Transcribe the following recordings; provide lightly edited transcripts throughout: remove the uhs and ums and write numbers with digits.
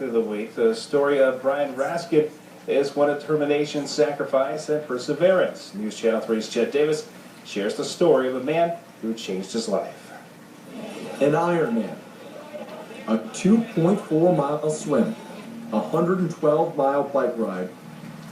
exactly the weight. The story of Brian Raskin is one of determination, sacrifice, and perseverance. News Channel 3's Chet Davis shares the story of a man who changed his life. An Ironman, a 2.4-mile swim, a 112-mile bike ride,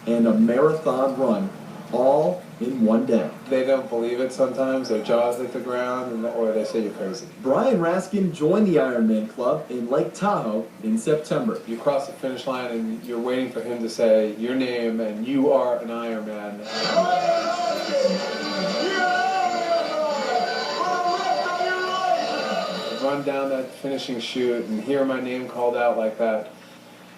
and a marathon run, all in one day. They don't believe it sometimes. Their jaws hit the ground, or they say you're crazy. Brian Raskin joined the Ironman Club in Lake Tahoe in September. You cross the finish line and you're waiting for him to say your name and you are an Ironman. Run down that finishing chute and hear my name called out like that,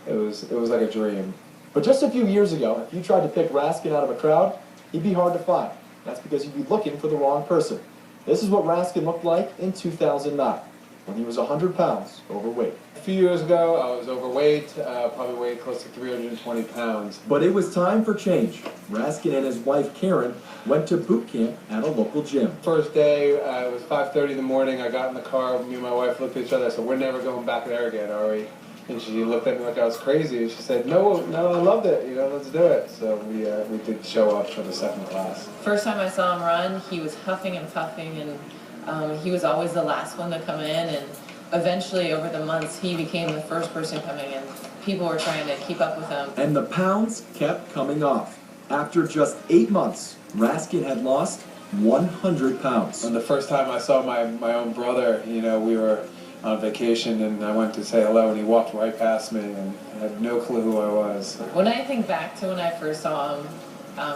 it was like a dream. But just a few years ago, if you tried to pick Raskin out of a crowd, he'd be hard to find. That's because you'd be looking for the wrong person. This is what Raskin looked like in 2009, when he was 100 pounds overweight. A few years ago, I was overweight, probably weighed close to 320 pounds. But it was time for change. Raskin and his wife, Karen, went to boot camp at a local gym. First day, it was 5:30 in the morning. I got in the car, me and my wife looked at each other, I said, we're never going back there again, are we? And she looked at me like I was crazy. She said, no, I loved it. Let's do it. So we did show up for the second class. First time I saw him run, he was huffing and puffing, and he was always the last one to come in. And eventually, over the months, he became the first person coming in. People were trying to keep up with him. And the pounds kept coming off. After just 8 months, Raskin had lost 100 pounds. And the first time I saw my own brother, we were on vacation, and I went to say hello, and he walked right past me, and I had no clue who I was. When I think back to when I first saw him,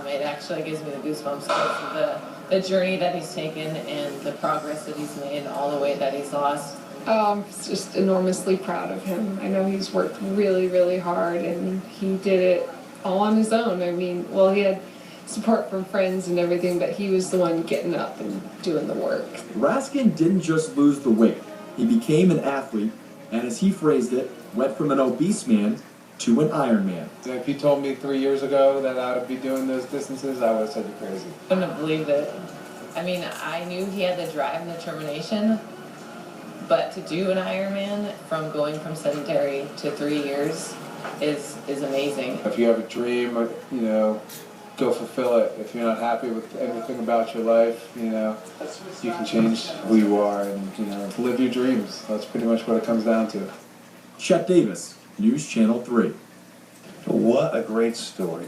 it actually gives me the goosebumps because of the journey that he's taken and the progress that he's made and all the weight that he's lost. Just enormously proud of him. I know he's worked really, really hard, and he did it all on his own. I mean, well, he had support from friends and everything, but he was the one getting up and doing the work. Raskin didn't just lose the weight. He became an athlete, and as he phrased it, went from an obese man to an Ironman. If you told me 3 years ago that I would be doing those distances, I would have said you're crazy. I couldn't have believed it. I mean, I knew he had the drive and determination, but to do an Ironman from going from sedentary to 3 years is amazing. If you have a dream, go fulfill it. If you're not happy with anything about your life, you can change who you are and, live your dreams. That's pretty much what it comes down to. Chet Davis, News Channel 3. What a great story.